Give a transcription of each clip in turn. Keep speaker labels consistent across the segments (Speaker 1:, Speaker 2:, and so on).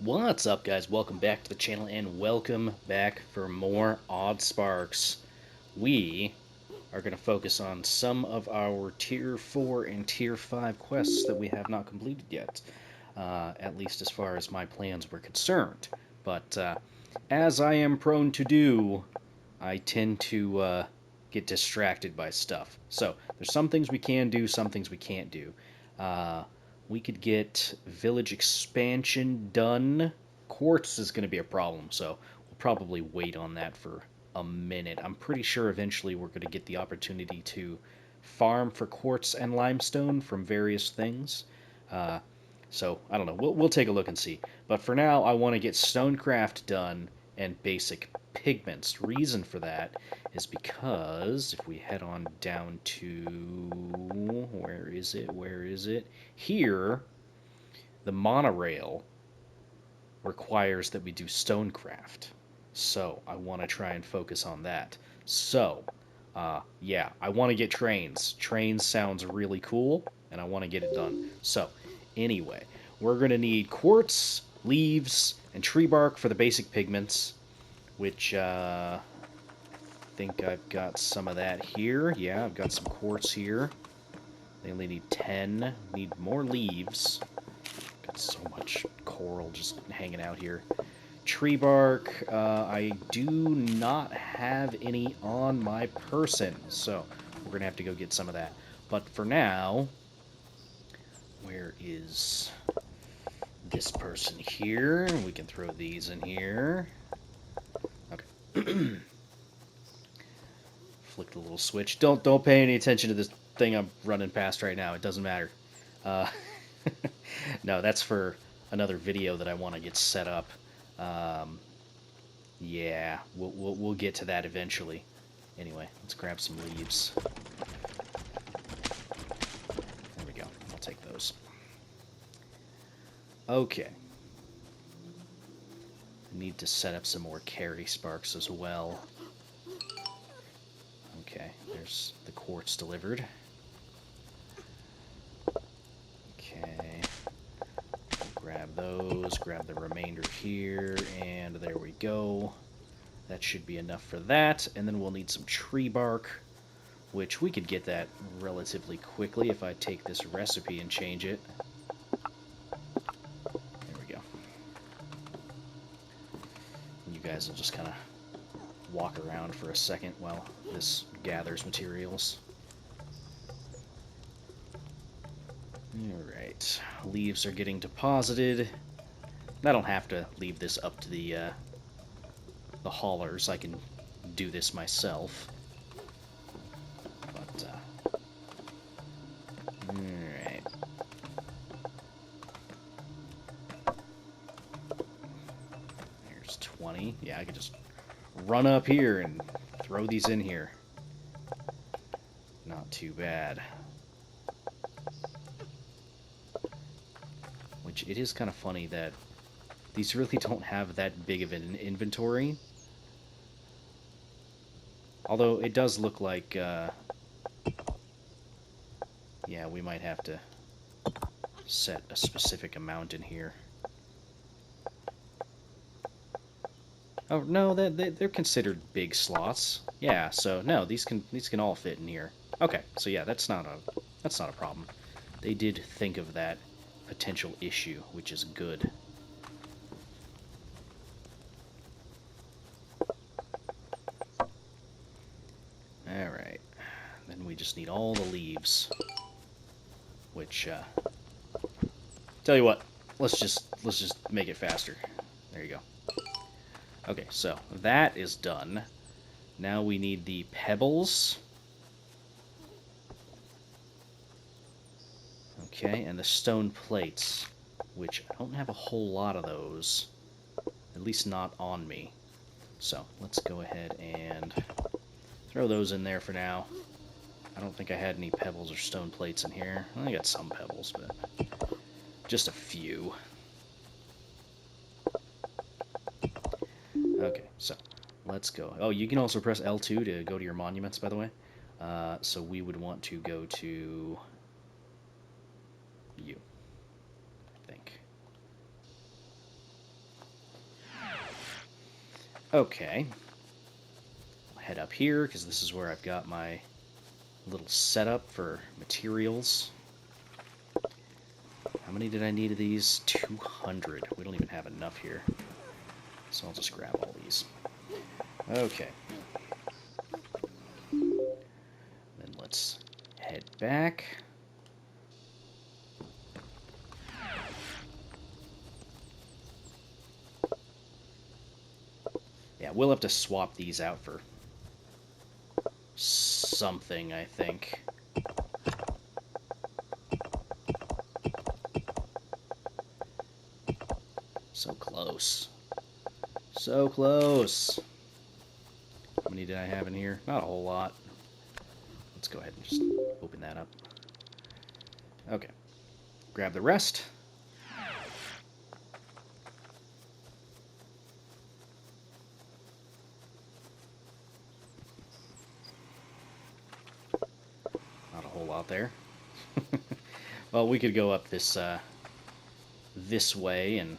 Speaker 1: What's up, guys? Welcome back to the channel, and welcome back for more Oddsparks. We are going to focus on some of our Tier 4 and Tier 5 quests that we have not completed yet, at least as far as my plans were concerned. But as I am prone to do, I tend to get distracted by stuff. So there's some things we can do, some things we can't do. We could get village expansion done. Quartz is going to be a problem, so we'll probably wait on that for a minute. I'm pretty sure eventually we're going to get the opportunity to farm for quartz and limestone from various things. So I don't know. We'll take a look and see. But for now, I want to get stonecraft done and basic pigments. Reason for that is because if we head on down to where is it? Here, the monorail requires that we do stonecraft. So I want to try and focus on that. So, yeah, I want to get trains. Trains sounds really cool, and I want to get it done. So, anyway, we're going to need quartz, leaves, and tree bark for the basic pigments, which I think I've got some of that here. Yeah, I've got some quartz here. They only need 10. Need more leaves. Got so much coral just hanging out here. Tree bark, I do not have any on my person, so we're going to have to go get some of that. But for now, where is this person here? We can throw these in here. Okay. Flicked a little switch. Don't pay any attention to this thing I'm running past right now. It doesn't matter. Uh, no, that's for another video that I want to get set up. Yeah, we'll get to that eventually. Anyway, let's grab some leaves. There we go. I'll take those. Okay. I need to set up some more carry sparks as well. Okay, there's the quartz delivered. Okay. Grab those, grab the remainder here, and there we go. That should be enough for that, and then we'll need some tree bark, which we could get that relatively quickly if I take this recipe and change it. There we go. And you guys will just kind of walk around for a second while this gathers materials. Alright, leaves are getting deposited. I don't have to leave this up to the haulers. I can do this myself. But, alright. There's 20. Yeah, I could just run up here and throw these in here. Not too bad. Which, it is kind of funny that these really don't have that big of an inventory. Although it does look like, yeah, we might have to set a specific amount in here. Oh no, they're considered big slots. Yeah, so no, these can all fit in here. Okay, so yeah, that's not a problem. They did think of that potential issue, which is good. Alright. Then we just need all the leaves. Which, tell you what, let's just make it faster. There you go. Okay, so that is done. Now we need the pebbles. Okay, and the stone plates, which I don't have a whole lot of those. At least not on me. So, let's go ahead and throw those in there for now. I don't think I had any pebbles or stone plates in here. I got some pebbles, but just a few. Okay, so let's go. Oh, you can also press L2 to go to your monuments, by the way. So we would want to go to you, I think. Okay. I'll head up here, because this is where I've got my little setup for materials. How many did I need of these? 200. We don't even have enough here. So I'll just grab all these. Okay. Then let's head back. Yeah, we'll have to swap these out for something, I think. So close. So close. How many did I have in here? Not a whole lot. Let's go ahead and just open that up. Okay. Grab the rest. Not a whole lot there. Well, we could go up this this way and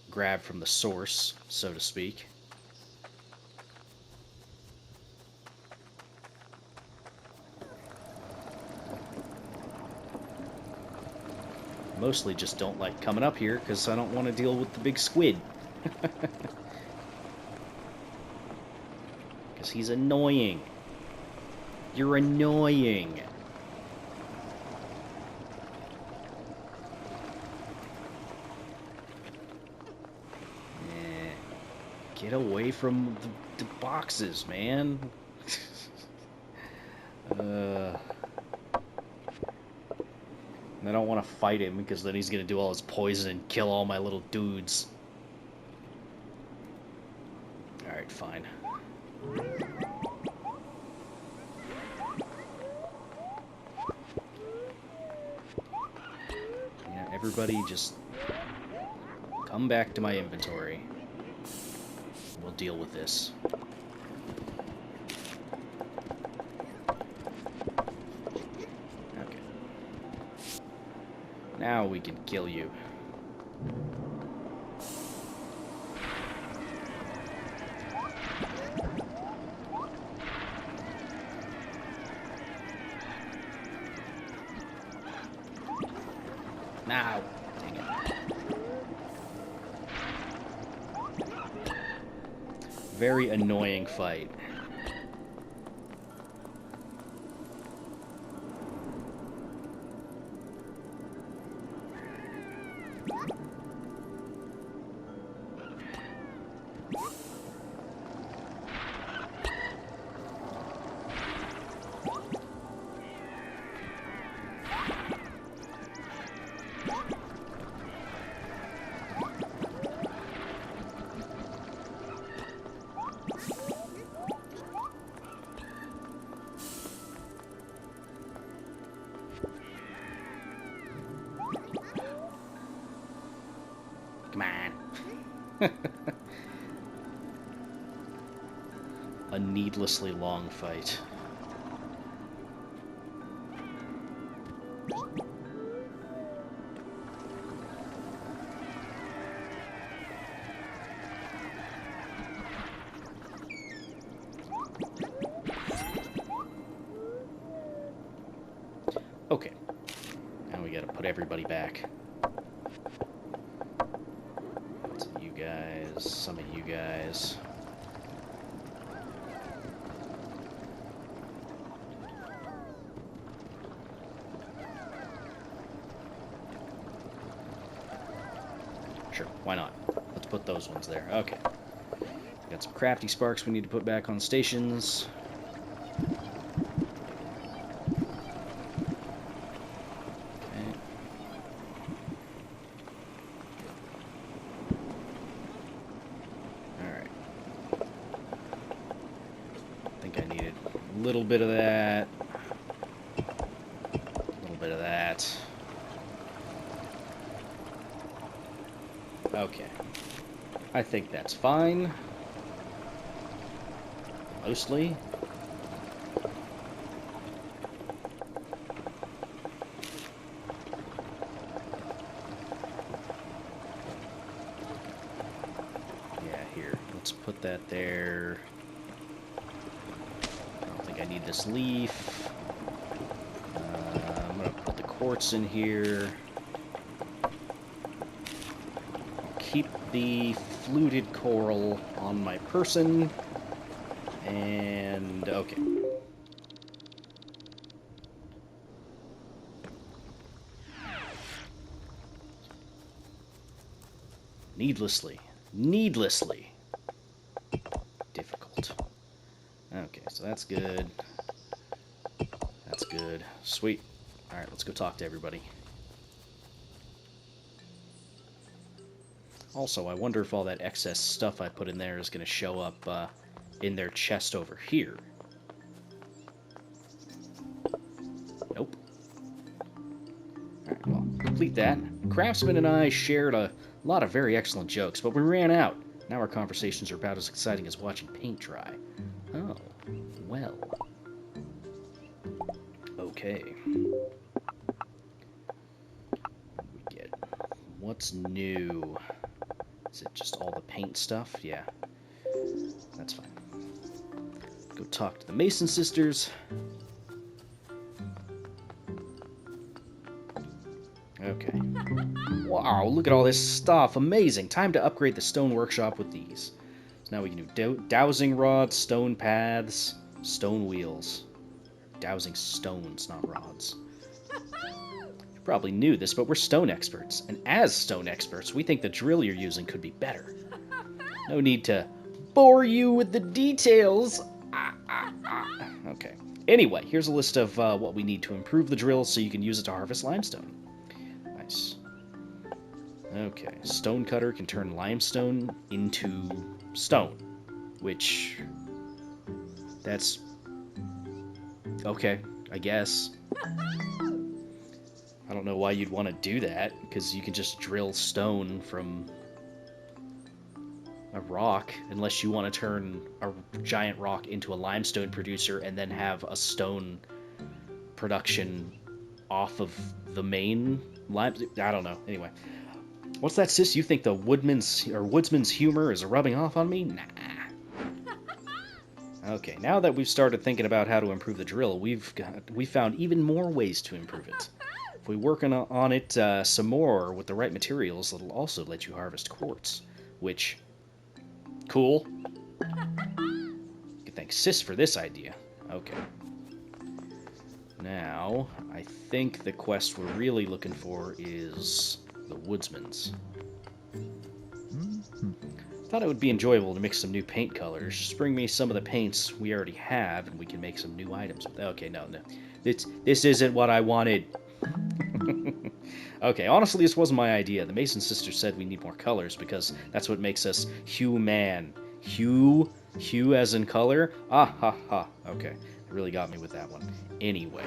Speaker 1: grab from the source, so to speak. Mostly just don't like coming up here because I don't want to deal with the big squid. Because he's annoying. You're annoying. Get away from the boxes, man. And I don't want to fight him because then he's going to do all his poison and kill all my little dudes. Alright, fine. Yeah, everybody just come back to my inventory. We'll deal with this. Okay. Now we can kill you. Now. Dang it. Very annoying fight. Come on. A needlessly long fight. Okay. Now we gotta put everybody back. Some of you guys. Sure, why not? Let's put those ones there. Okay. Got some crafty sparks we need to put back on stations. A little bit of that. A little bit of that. Okay. I think that's fine. Mostly. let's put that there. I don't think I need this leaf. I'm going to put the quartz in here. Keep the fluted coral on my person. And, okay. Needlessly difficult. Okay, so that's good. That's good. Sweet. Alright, let's go talk to everybody. Also, I wonder if all that excess stuff I put in there is going to show up in their chest over here. Nope. Alright, well, complete that. Craftsman and I shared a lot of very excellent jokes, but we ran out. Now our conversations are about as exciting as watching paint dry. Oh, well. Okay. What do we get? What's new? Is it just all the paint stuff? Yeah. That's fine. Go talk to the Mason sisters. Okay. Wow, look at all this stuff. Amazing. Time to upgrade the stone workshop with these. So now we can do dowsing rods, stone paths, stone wheels. Dowsing stones, not rods. You probably knew this, but we're stone experts. And as stone experts, we think the drill you're using could be better. No need to bore you with the details. Okay. Anyway, here's a list of what we need to improve the drill so you can use it to harvest limestone. Nice. Okay, stone cutter can turn limestone into stone, which... that's... okay, I guess. I don't know why you'd want to do that, because you can just drill stone from a rock, unless you want to turn a giant rock into a limestone producer and then have a stone production off of the main lime. I don't know. Anyway, what's that, sis? You think the woodsman's humor is rubbing off on me? Nah. Okay, now that we've started thinking about how to improve the drill, we found even more ways to improve it. If we work on it some more with the right materials, it'll also let you harvest quartz, which, cool. You can thank sis for this idea. Okay. Now, I think the quest we're really looking for is the woodsman's. Thought it would be enjoyable to mix some new paint colors. Just bring me some of the paints we already have, and we can make some new items. Okay, no. This isn't what I wanted. Okay, honestly, this wasn't my idea. The Mason sisters said we need more colors because that's what makes us human. Hue as in color? Ah, ha, ha. Okay, it really got me with that one. Anyway,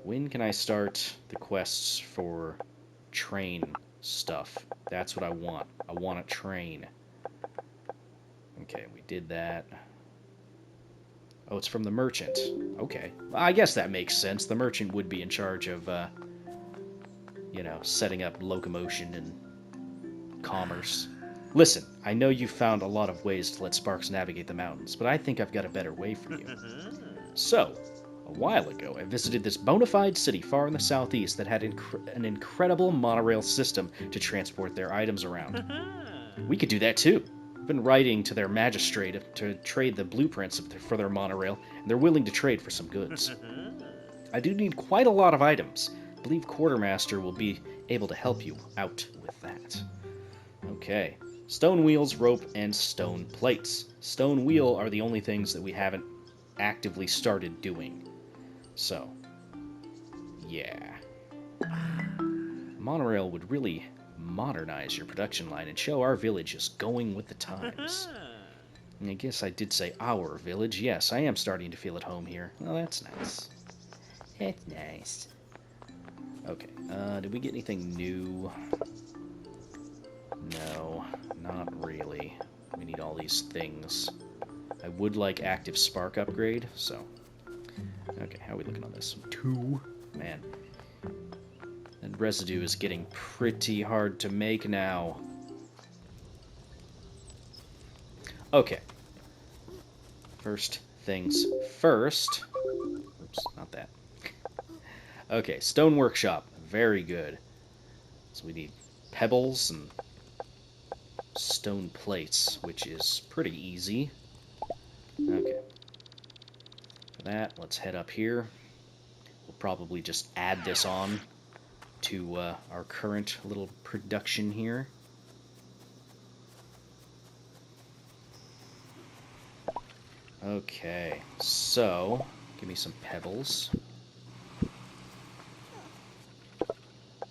Speaker 1: when can I start the quests for train stuff? That's what I want. I want a train. Okay, we did that. Oh, it's from the merchant. Okay. I guess that makes sense. The merchant would be in charge of, you know, setting up locomotion and commerce. Listen, I know you've found a lot of ways to let Sparks navigate the mountains, but I think I've got a better way for you. So, a while ago, I visited this bona fide city far in the southeast that had an incredible monorail system to transport their items around. We could do that too. I've been writing to their magistrate to trade the blueprints for their monorail, and they're willing to trade for some goods. I do need quite a lot of items. I believe Quartermaster will be able to help you out with that. Okay. Stone wheels, rope, and stone plates. Stone wheel are the only things that we haven't actively started doing. So, yeah. Monorail would really modernize your production line and show our village is going with the times. And I guess I did say our village. Yes, I am starting to feel at home here. Well, that's nice. That's nice. Okay, did we get anything new? No, not really. We need all these things. I would like active spark upgrade, so... Okay, how are we looking on this? 2? Man. And residue is getting pretty hard to make now. Okay. First things first. Oops, not that. Okay, stone workshop. Very good. So we need pebbles and stone plates, which is pretty easy. Okay. For that, let's head up here. We'll probably just add this on to our current little production here. Okay, so give me some pebbles.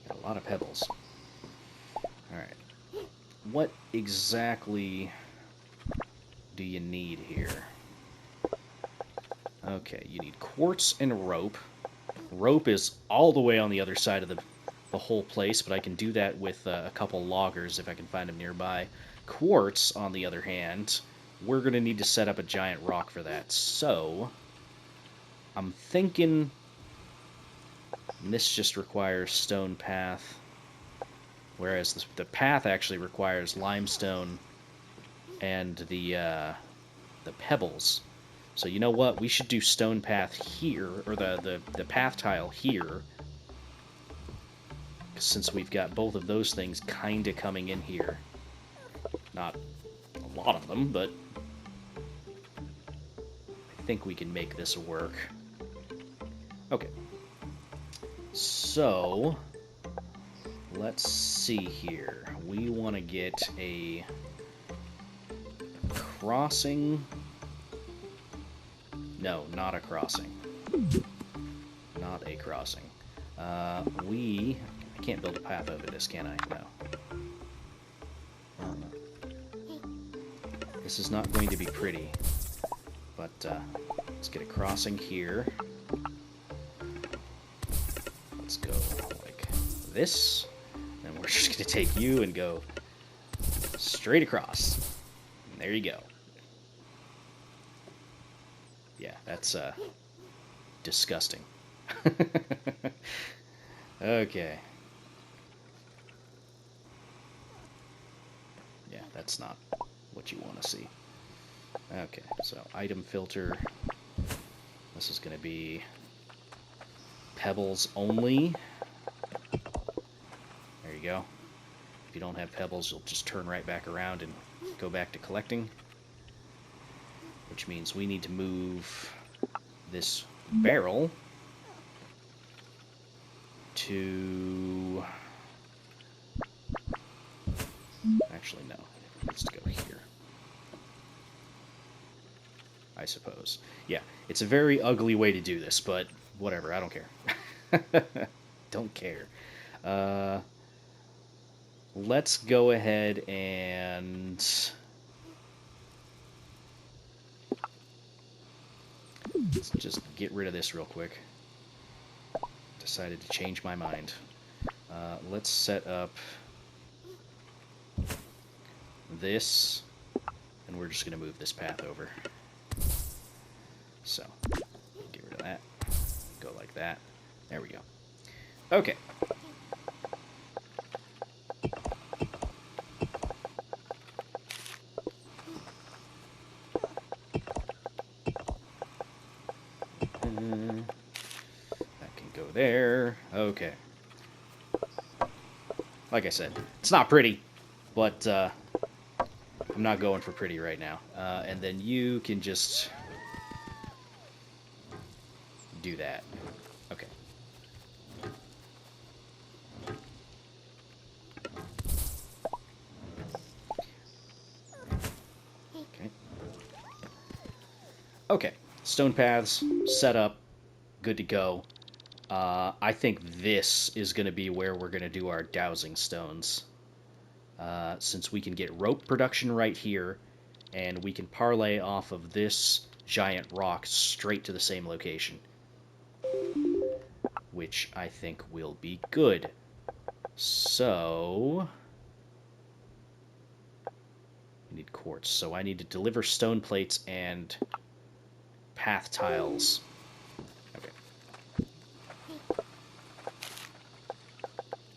Speaker 1: Got a lot of pebbles. Alright. What exactly do you need here? Okay, you need quartz and rope. Rope is all the way on the other side of the whole place, but I can do that with a couple loggers if I can find them nearby. Quartz, on the other hand, we're going to need to set up a giant rock for that. So, I'm thinking this just requires stone path, whereas the path actually requires limestone and the pebbles. So you know what? We should do stone path here, or the path tile here, since we've got both of those things kind of coming in here. Not a lot of them, but I think we can make this work. Okay. So, let's see here. We want to get a crossing. No, not a crossing. Not a crossing. I can't build a path over this, can I? No. This is not going to be pretty. But let's get a crossing here. Let's go like this. And we're just going to take you and go straight across. And there you go. Yeah, that's disgusting. Okay. Yeah, that's not what you want to see. Okay, so item filter. This is going to be pebbles only. There you go. If you don't have pebbles, you'll just turn right back around and go back to collecting. Which means we need to move this barrel to... Actually, no. It needs to go here. I suppose. Yeah, it's a very ugly way to do this, but whatever, I don't care. Don't care. Let's go ahead and... Let's just get rid of this real quick. Decided to change my mind. Let's set up this, and we're just going to move this path over. So, get rid of that. Go like that. There we go. Okay. That can go there. Okay. Like I said, it's not pretty, but I'm not going for pretty right now. And then you can just do that. Okay. Okay. Okay. Stone paths set up, good to go. I think this is going to be where we're going to do our dowsing stones. Since we can get rope production right here, and we can parlay off of this giant rock straight to the same location. Which I think will be good. So... I need quartz. So I need to deliver stone plates and path tiles. Okay.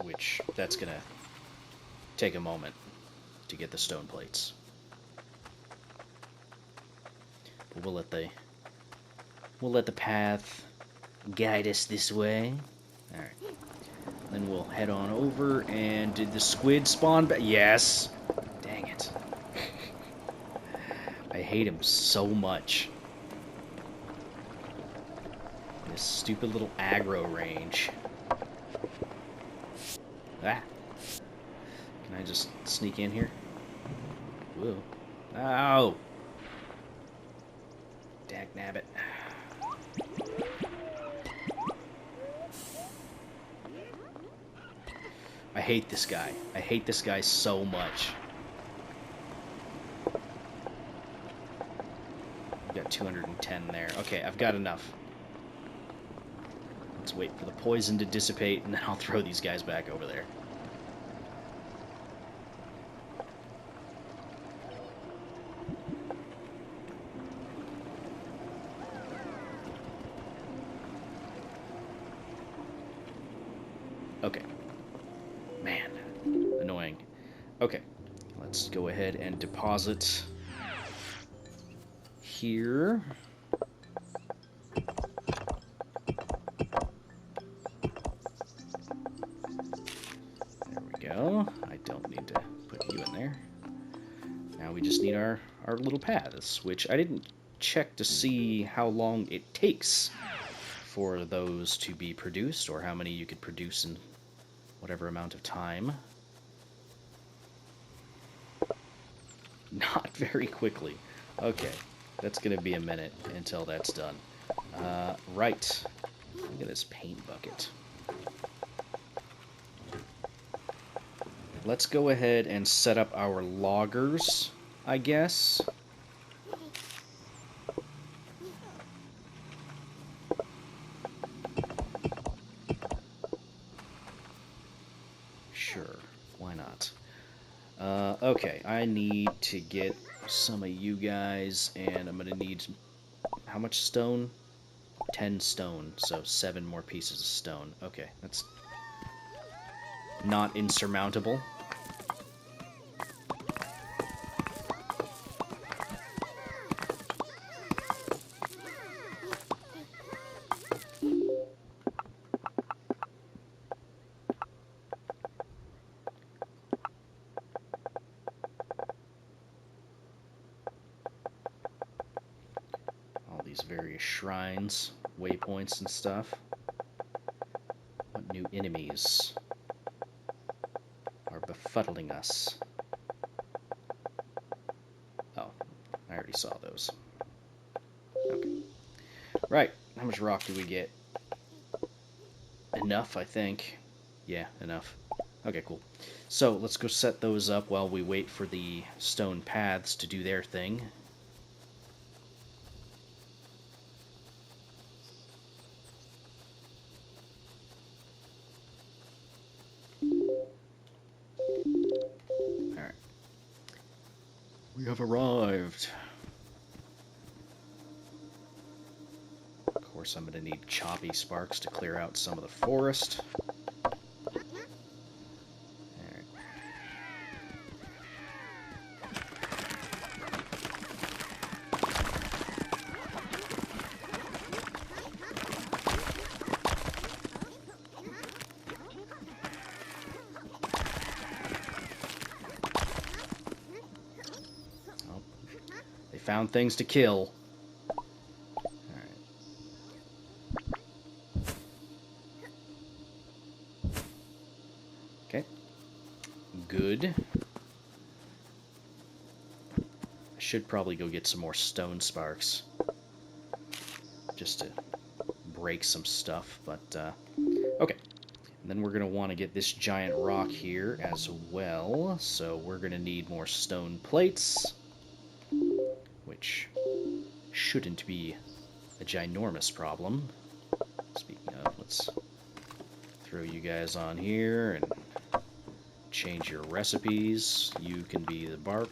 Speaker 1: Which, that's going to take a moment to get the stone plates. We'll let the path guide us this way. All right. Then we'll head on over. And did the squid spawn back? Yes. Dang it. I hate him so much. This stupid little aggro range. Ah. Can I just sneak in here? Whoa. Ow! Dagnabbit. I hate this guy. I hate this guy so much. I've got 210 there. Okay, I've got enough. Let's wait for the poison to dissipate, and then I'll throw these guys back over there. Okay. Man, annoying. Okay, let's go ahead and deposit here. There we go. I don't need to put you in there. Now we just need our little paths, which I didn't check to see how long it takes for those to be produced, or how many you could produce in whatever amount of time. Not very quickly. Okay, that's gonna be a minute until that's done. Right. Look at this paint bucket. Let's go ahead and set up our loggers, I guess. Sure, why not? Okay, I need to get some of you guys, and I'm gonna need... how much stone? 10 stone, so 7 more pieces of stone. Okay, that's not insurmountable. Various shrines, waypoints, and stuff. What new enemies are befuddling us? Oh, I already saw those. Okay. Right, how much rock do we get? Enough, I think. Yeah, enough. Okay, cool. So, let's go set those up while we wait for the stone paths to do their thing. We have arrived. Of course, I'm going to need choppy sparks to clear out some of the forest. Found things to kill. Alright. Okay. Good. I should probably go get some more stone sparks. Just to break some stuff, but, okay. And then we're going to want to get this giant rock here as well, so we're going to need more stone plates. Which shouldn't be a ginormous problem. Speaking of, let's throw you guys on here and change your recipes. You can be the bark.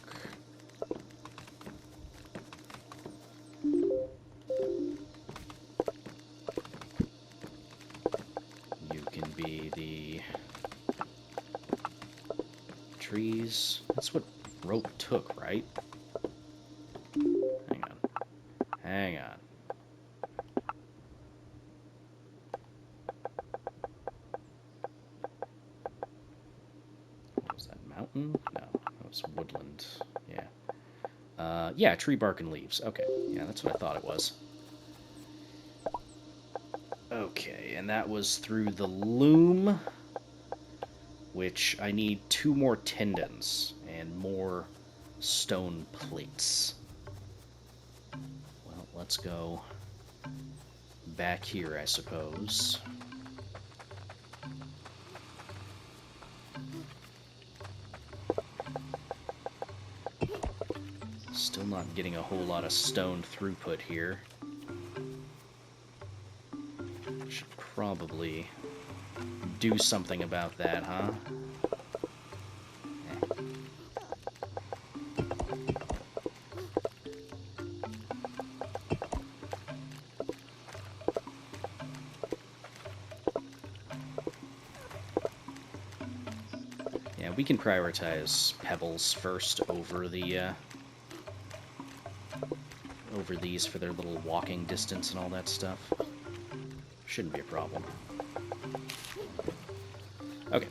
Speaker 1: You can be the trees. That's what rope took, right? Hang on. What was that, mountain? No, that was woodland. Yeah. Yeah, tree bark and leaves. Okay, yeah, that's what I thought it was. Okay, and that was through the loom, which I need 2 more tendons and more stone plates. Well, let's go back here, I suppose. Still not getting a whole lot of stone throughput here. Should probably do something about that, huh? Yeah, we can prioritize pebbles first over the over these for their little walking distance and all that stuff. Shouldn't be a problem. Okay,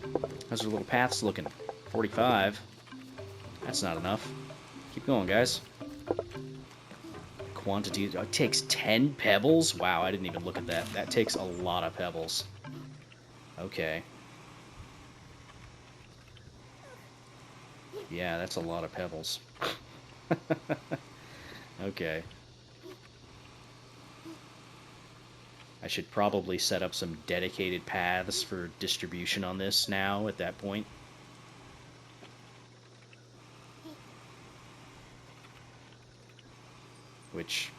Speaker 1: how's our little paths looking? 45. That's not enough. Keep going, guys. Quantity. Oh, it takes 10 pebbles? Wow, I didn't even look at that. That takes a lot of pebbles. Okay. Yeah, that's a lot of pebbles. Okay. I should probably set up some dedicated paths for distribution on this now at that point. Which,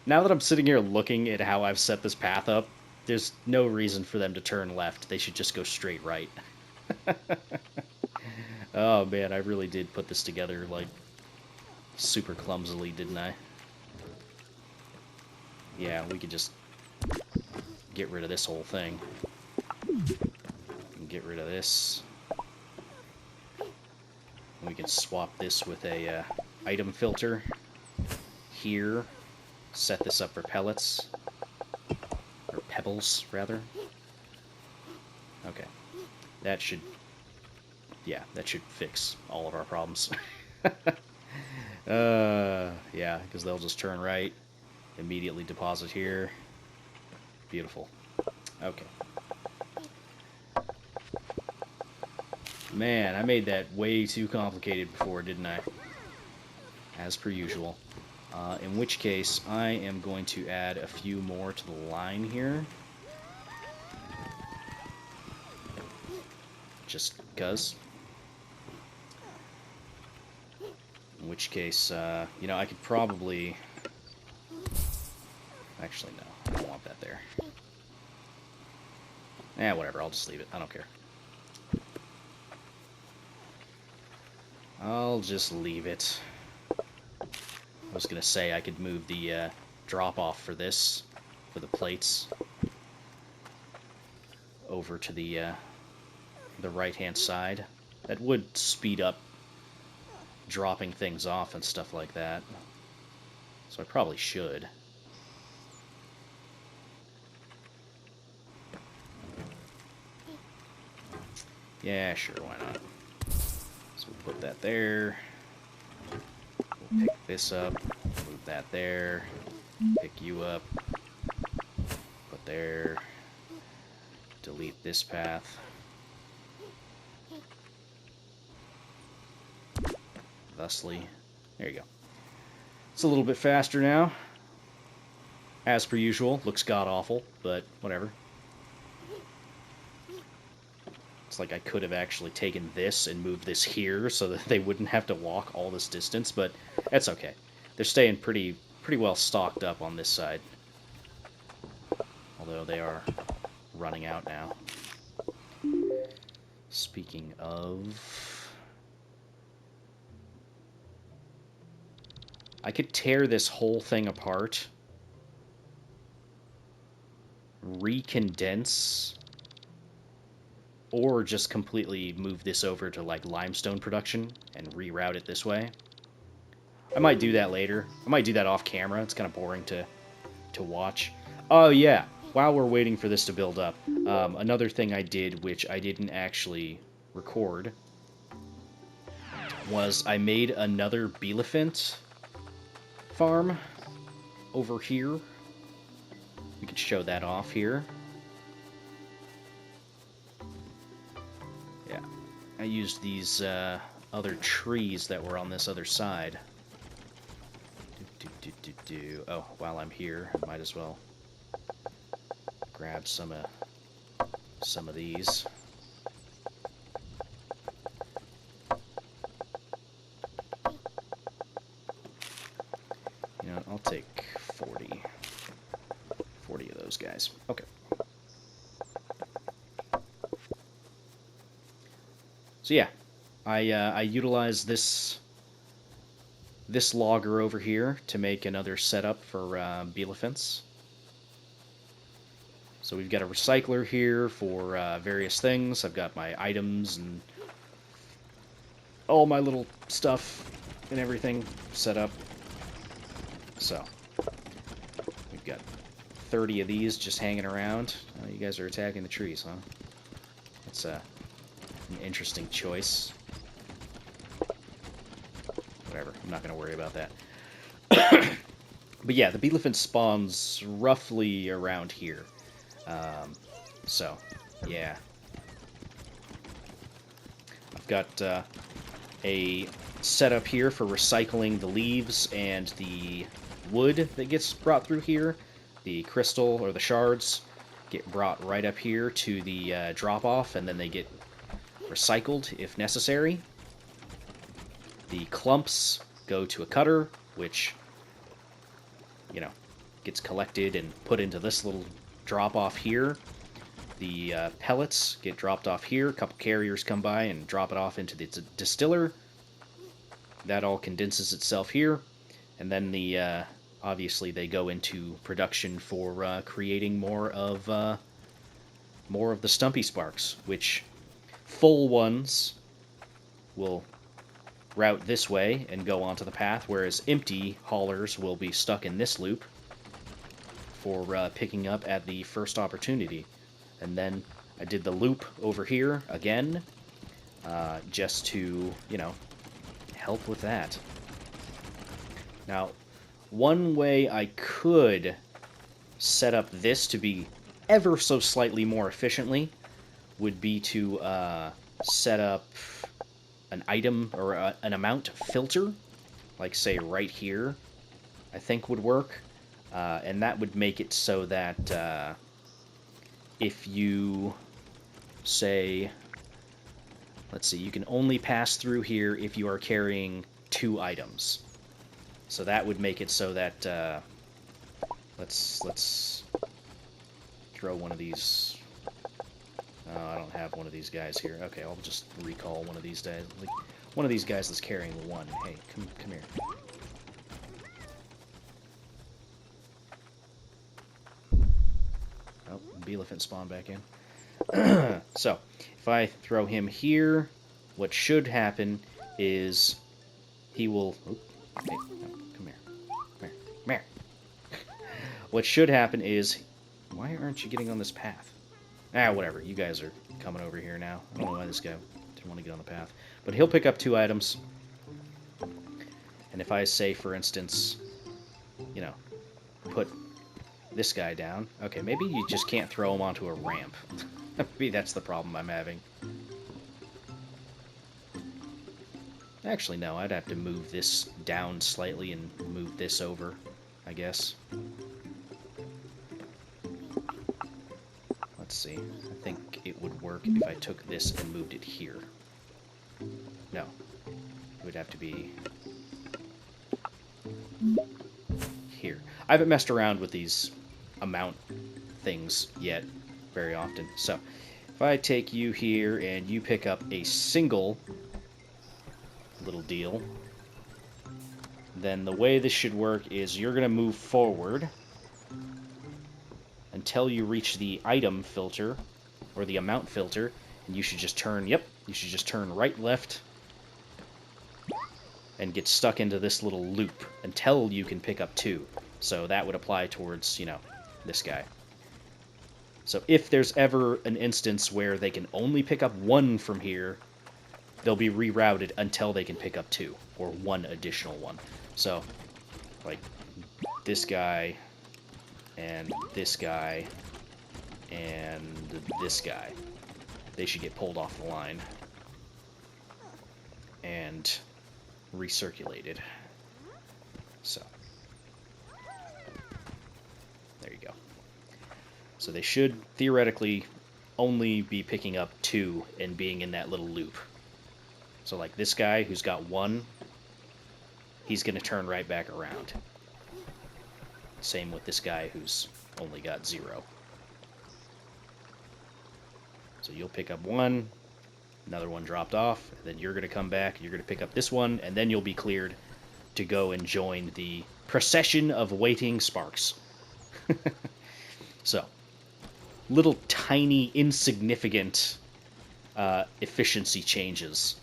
Speaker 1: now that I'm sitting here looking at how I've set this path up, there's no reason for them to turn left. They should just go straight right. Oh man, I really did put this together, like, super clumsily, didn't I? Yeah, we could just get rid of this whole thing. And get rid of this. We can swap this with a item filter here. Set this up for pellets. Or pebbles, rather. Okay. That should... yeah, that should fix all of our problems. Yeah, because they'll just turn right, immediately deposit here. Beautiful. Okay. Man, I made that way too complicated before, didn't I? As per usual. In which case, I am going to add a few more to the line here. Just because. In which case, you know, I could probably... actually, no. I don't want that there. Eh, whatever. I'll just leave it. I don't care. I'll just leave it. I was going to say I could move the drop-off for this, for the plates, over to the right-hand side. That would speed up dropping things off and stuff like that. So I probably should. Yeah, sure, why not? So we'll put that there. We'll pick this up, move that there, pick you up, put there, delete this path. Thusly, there you go. It's a little bit faster now. As per usual, looks god-awful, but whatever. It's like I could have actually taken this and moved this here so that they wouldn't have to walk all this distance, but that's okay. They're staying pretty well stocked up on this side. Although they are running out now. Speaking of... I could tear this whole thing apart, recondense, or just completely move this over to like limestone production and reroute it this way. I might do that later. I might do that off camera. It's kind of boring to watch. Oh, yeah. While we're waiting for this to build up, another thing I did, which I didn't actually record, was I made another Bielefeld farm over here. We could show that off here. Yeah. I used these other trees that were on this other side. Oh, while I'm here, I might as well grab some of these. You know, I'll take 40 of those guys. Okay. So yeah, I utilize this logger over here to make another setup for Bielefeld. So we've got a recycler here for various things. I've got my items and all my little stuff and everything set up. So we've got 30 of these just hanging around. Oh, you guys are attacking the trees, huh? That's an interesting choice. Whatever, I'm not going to worry about that. But yeah, the Bielefeld spawns roughly around here. So, yeah. I've got a setup here for recycling the leaves and the wood that gets brought through here. The crystal, or the shards, get brought right up here to the drop-off, and then they get recycled if necessary. The clumps go to a cutter, which, you know, gets collected and put into this little drop-off here. The pellets get dropped off here. A couple carriers come by and drop it off into the distiller. That all condenses itself here. And then the obviously they go into production for creating more of the Stumpy Sparks, which full ones will route this way and go onto the path, whereas empty haulers will be stuck in this loop for picking up at the first opportunity. And then I did the loop over here again, just to, you know, help with that. Now, one way I could set up this to be ever so slightly more efficiently would be to set up an item or an amount filter, like say right here, I think would work. And that would make it so that if you say, let's see, you can only pass through here if you are carrying 2 items. So that would make it so that let's throw one of these. Oh, I don't have one of these guys here. Okay, I'll just recall one of these guys. Like one of these guys that's carrying 1. Hey, come here. Oh, Bielefeld spawned back in. So, if I throw him here, what should happen is he will... Oh, hey, no, come here. Come here. What should happen is... Why aren't you getting on this path? Ah, whatever. You guys are coming over here now. I don't know why this guy didn't want to get on the path. But he'll pick up 2 items. And if I say, for instance, you know, put this guy down. Okay, maybe you just can't throw him onto a ramp. Maybe that's the problem I'm having. Actually, no, I'd have to move this down slightly and move this over, I guess. Let's see. I think it would work if I took this and moved it here. No. It would have to be here. I haven't messed around with these amount things yet very often. So, if I take you here and you pick up a single little deal, then the way this should work is you're going to move forward until you reach the item filter, or the amount filter, and you should just turn, yep, you should just turn right, left, and get stuck into this little loop until you can pick up 2. So that would apply towards, you know, this guy. So if there's ever an instance where they can only pick up 1 from here, they'll be rerouted until they can pick up 2, or 1 additional one. So, like, this guy, and this guy, and this guy. They should get pulled off the line and recirculated. So, there you go. So they should theoretically only be picking up 2 and being in that little loop. So like this guy who's got 1, he's going to turn right back around. Same with this guy who's only got 0. So you'll pick up 1, another one dropped off, and then you're going to come back, you're going to pick up this one, and then you'll be cleared to go and join the procession of waiting sparks. So, little tiny, insignificant efficiency changes,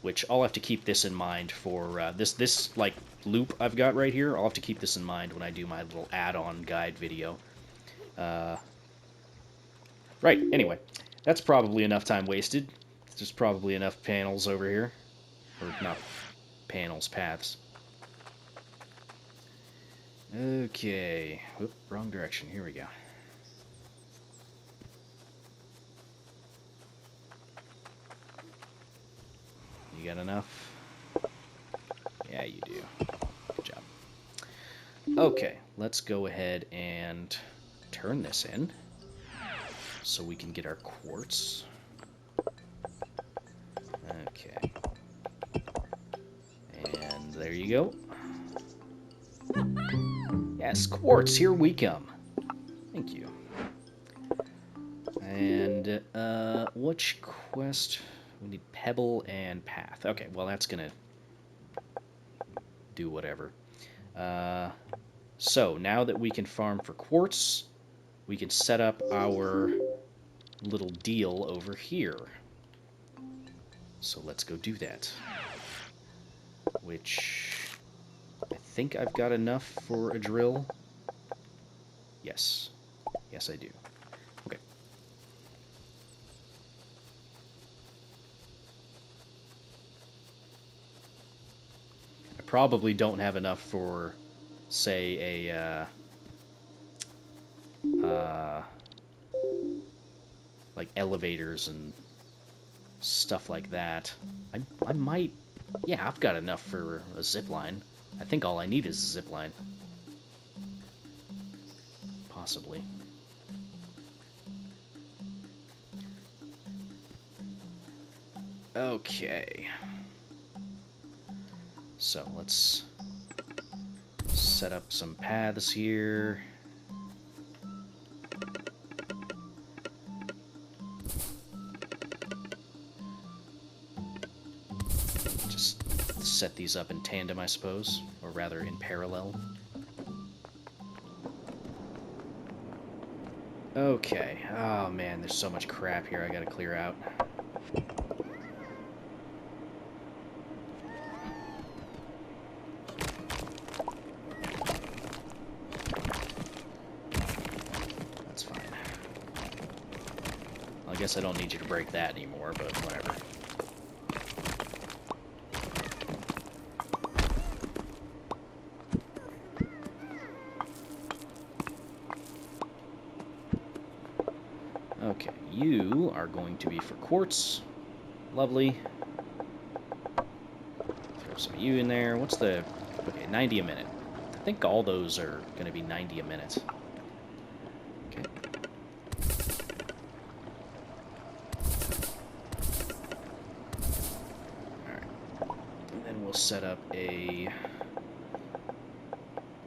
Speaker 1: which I'll have to keep this in mind for this like loop I've got right here. I'll have to keep this in mind when I do my little add-on guide video. Right, anyway, that's probably enough time wasted. There's probably enough panels over here. Or not panels, paths. Okay. Oop, wrong direction. Here we go. You got enough? Yeah, you do. Good job. Okay, let's go ahead and turn this in so we can get our quartz. Okay. And there you go. Yes, quartz, here we come. Thank you. And, which quest? We need pebble and path. Okay, well, that's gonna do whatever. So, now that we can farm for quartz, we can set up our little deal over here. So let's go do that. Which, I think I've got enough for a drill. Yes. Yes, I do. Okay. I probably don't have enough for, say, a, like elevators and stuff like that. I might... Yeah, I've got enough for a zip line. I think all I need is a zip line. Possibly. Okay. So let's set up some paths here. Just set these up in tandem, I suppose, or rather in parallel. Okay. Oh man, there's so much crap here I gotta clear out. That's fine. Well, I guess I don't need you to break that anymore, but whatever. Okay, you are going to be for quartz. Lovely. Throw some of you in there. What's the... Okay, 90 a minute. I think all those are going to be 90 a minute. Okay. Alright. And then we'll set up a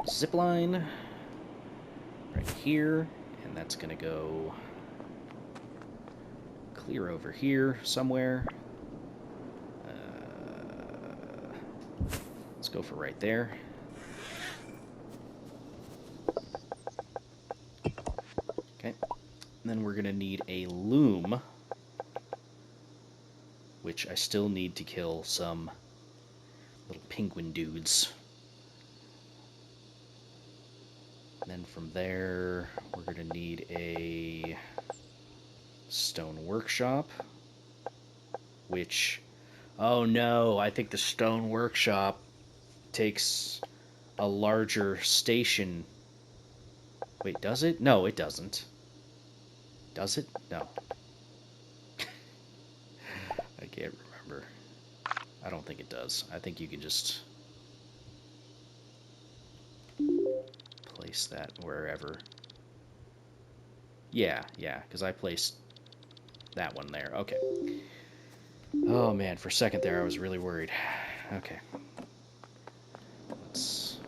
Speaker 1: zip line right here. And that's going to go... clear over here somewhere. Let's go for right there. Okay. And then we're going to need a loom, which I still need to kill some Little penguin dudes. And then from there, we're going to need a stone workshop, which, oh no, I think the stone workshop takes a larger station. Wait, does it? No, it doesn't. Does it? No. I can't remember. I don't think it does. I think you can just place that wherever. Yeah, because I placed that one there. Okay. Oh man, for a second there I was really worried. Okay. Let's...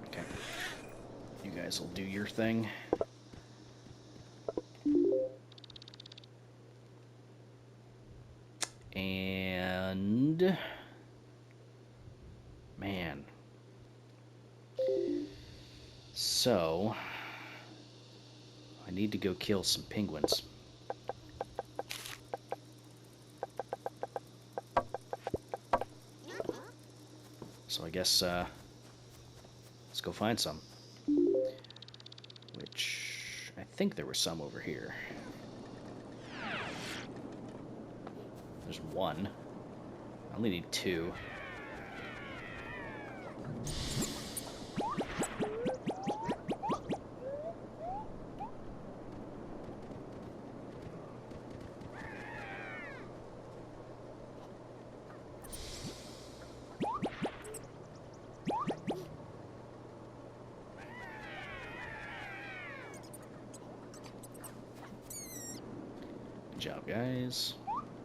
Speaker 1: Okay. You guys will do your thing. And... Man. So... I need to go kill some penguins. So I guess, let's go find some. Which, I think there were some over here. There's one. I only need two. Good job, guys.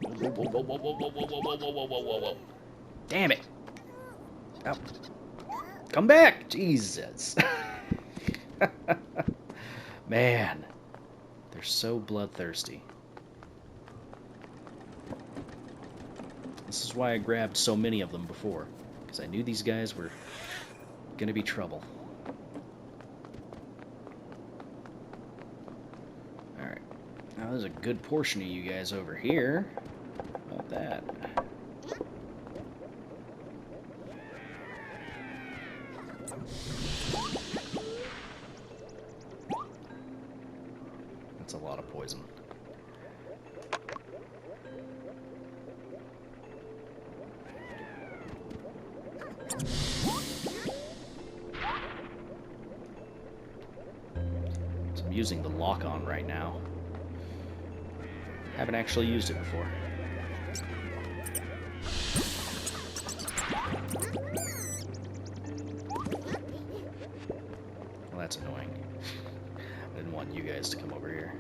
Speaker 1: Whoa, whoa, whoa, whoa, whoa, whoa, whoa, whoa, whoa, whoa, whoa, whoa, whoa. Damn it! Oh. Come back! Jesus! Man. They're so bloodthirsty. This is why I grabbed so many of them before. Because I knew these guys were gonna be trouble. Alright. Now there's a good portion of you guys over here. How about that? That's a lot of poison. So I'm using the lock-on right now. Haven't actually used it before. Well, that's annoying. I didn't want you guys to come over here.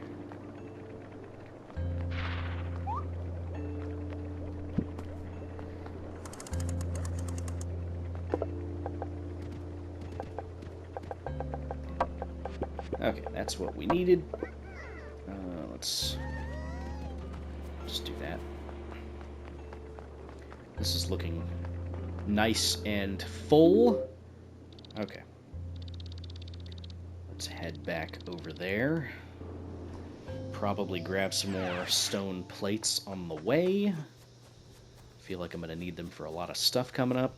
Speaker 1: Okay, that's what we needed. Let's just do that. This is looking nice and full. Okay. Let's head back over there. Probably grab some more stone plates on the way. Feel like I'm going to need them for a lot of stuff coming up.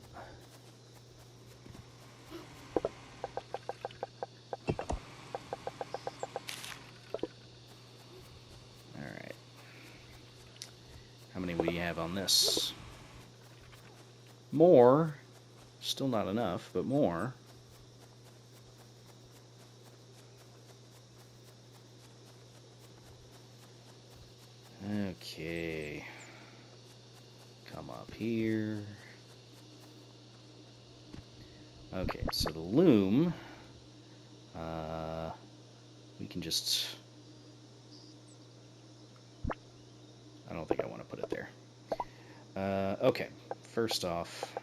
Speaker 1: Alright. How many will you have on this? More. Still not enough, but more. Okay. Come up here. Okay, so the loom, we can just, I don't think I want to put it there. Okay, first off,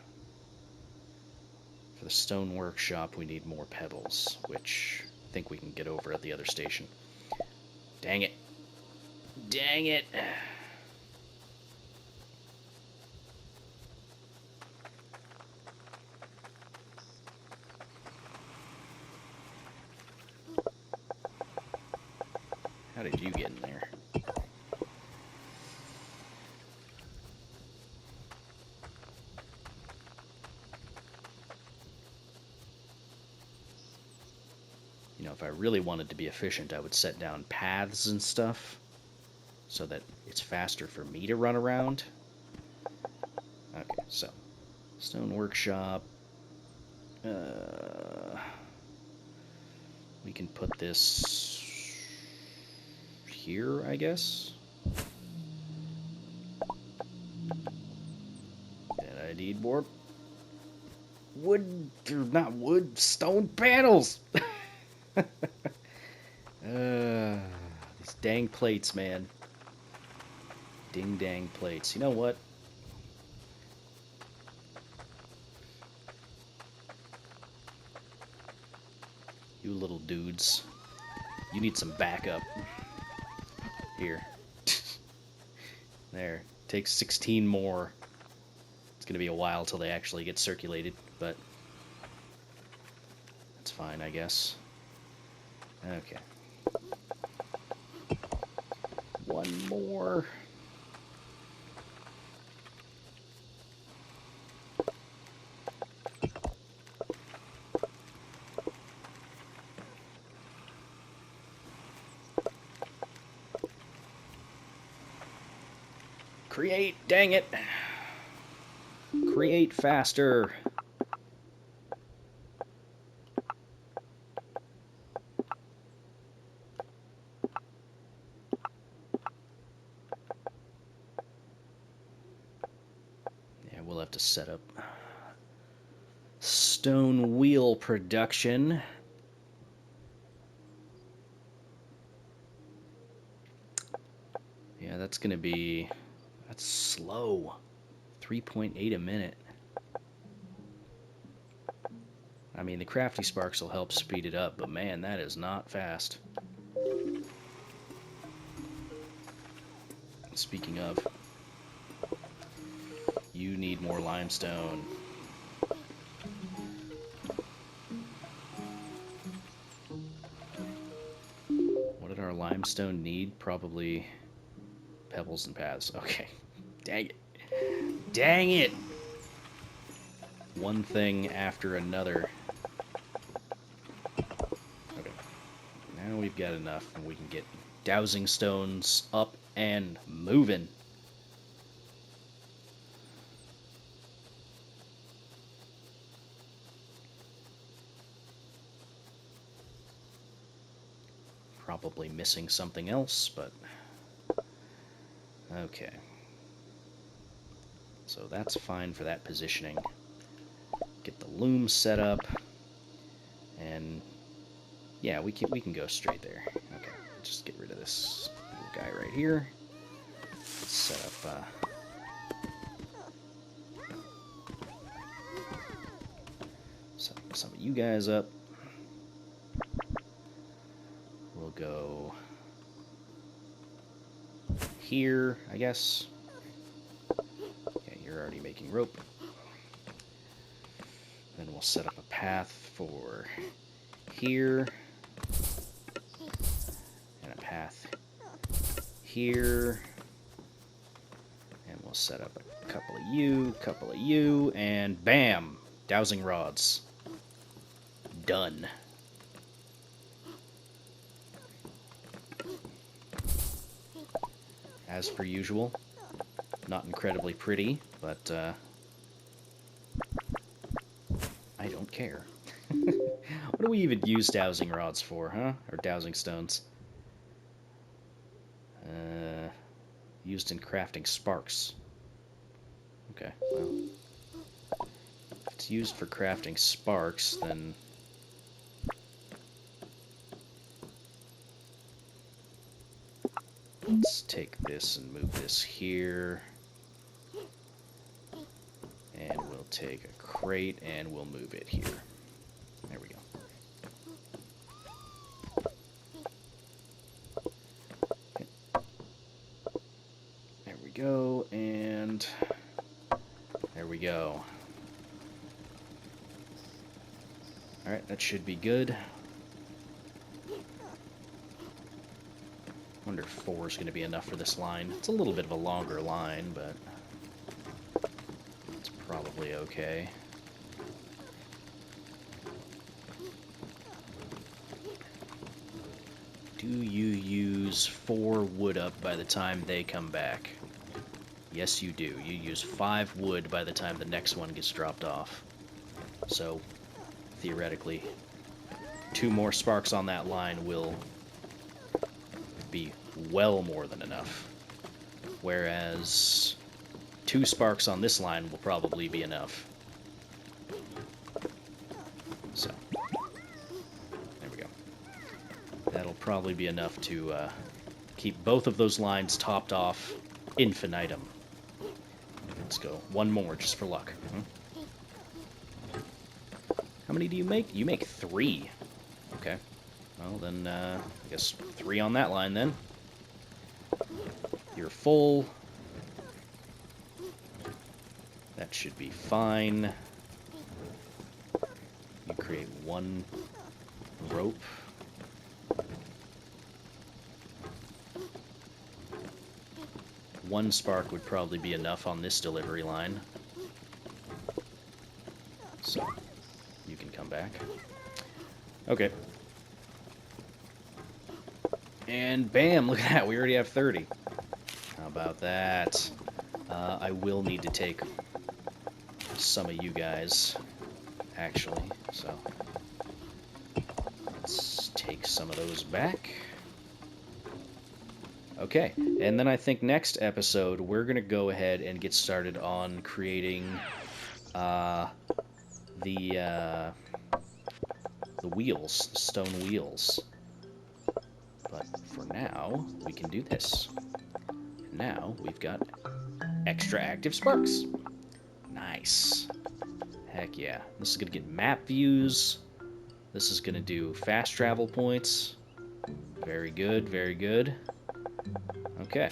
Speaker 1: for the stone workshop we need more pebbles, which I think we can get over at the other station. Dang it. Dang it. How did you get in there? know, if I really wanted to be efficient, I would set down paths and stuff so that it's faster for me to run around. Okay, so stone workshop. We can put this here, I guess. And I need more wood, or not wood, stone panels. These dang plates, man. Ding dang plates. You know what? You little dudes. You need some backup. Here. There. Takes 16 more. It's going to be a while till they actually get circulated, but that's fine, I guess. Okay. One more. Create, dang it. Create faster. Yeah, we'll have to set up stone wheel production. Yeah, that's gonna be... That's slow. 3.8 a minute. I mean, the crafty sparks will help speed it up, but man, that is not fast. Speaking of, you need more limestone. What did our limestone need? Probably pebbles and paths. Okay. Dang it. Dang it! One thing after another. Okay. Now we've got enough, and we can get dowsing stones up and moving. Probably missing something else, but okay. So that's fine for that positioning. Get the loom set up, and yeah, we can go straight there. Okay, just get rid of this little guy right here. Let's set up some of you guys up. We'll go here, I guess. Okay, you're already making rope. Then we'll set up a path for here. And a path here. And we'll set up a couple of you, and bam! Dowsing rods. Done. As per usual, not incredibly pretty, but I don't care. What do we even use dowsing rods for, huh? Or dowsing stones? Used in crafting sparks. Okay, well, if it's used for crafting sparks, then let's take this and move this here. And we'll take a crate and we'll move it here. There we go. Okay. There we go, and there we go. Alright, that should be good. Wonder if 4 is going to be enough for this line. It's a little bit of a longer line, but it's probably okay. Do you use 4 wood up by the time they come back? Yes, you do. You use 5 wood by the time the next one gets dropped off. So, theoretically, 2 more sparks on that line will be well more than enough. Whereas 2 sparks on this line will probably be enough. So, there we go. That'll probably be enough to keep both of those lines topped off infinitum. Let's go. 1 more, just for luck. How many do you make? You make 3. Okay. Well, then, I guess 3 on that line, then. You're full. That should be fine. You create 1 rope. One spark would probably be enough on this delivery line. So, you can come back. Okay. And bam, look at that, we already have 30. How about that? I will need to take some of you guys, actually, so let's take some of those back. Okay, and then I think next episode we're going to go ahead and get started on creating the wheels, the stone wheels. But for now, we can do this. And now we've got extra active sparks. Nice. Heck yeah. This is going to get map views. This is going to do fast travel points. Very good, very good. Okay.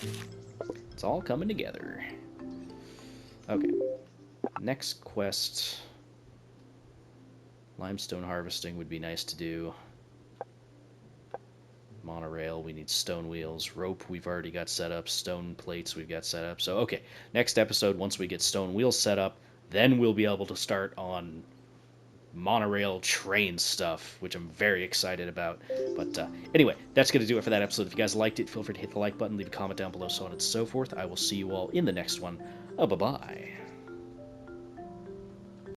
Speaker 1: It's all coming together. Okay. Next quest. Limestone harvesting would be nice to do. Monorail, we need stone wheels. Rope, we've already got set up. Stone plates, we've got set up. So, okay. Next episode, once we get stone wheels set up, then we'll be able to start on monorail train stuff, which I'm very excited about. But anyway, that's going to do it for that episode. If you guys liked it, feel free to hit the like button, leave a comment down below, so on and so forth. I will see you all in the next one. Bye-bye.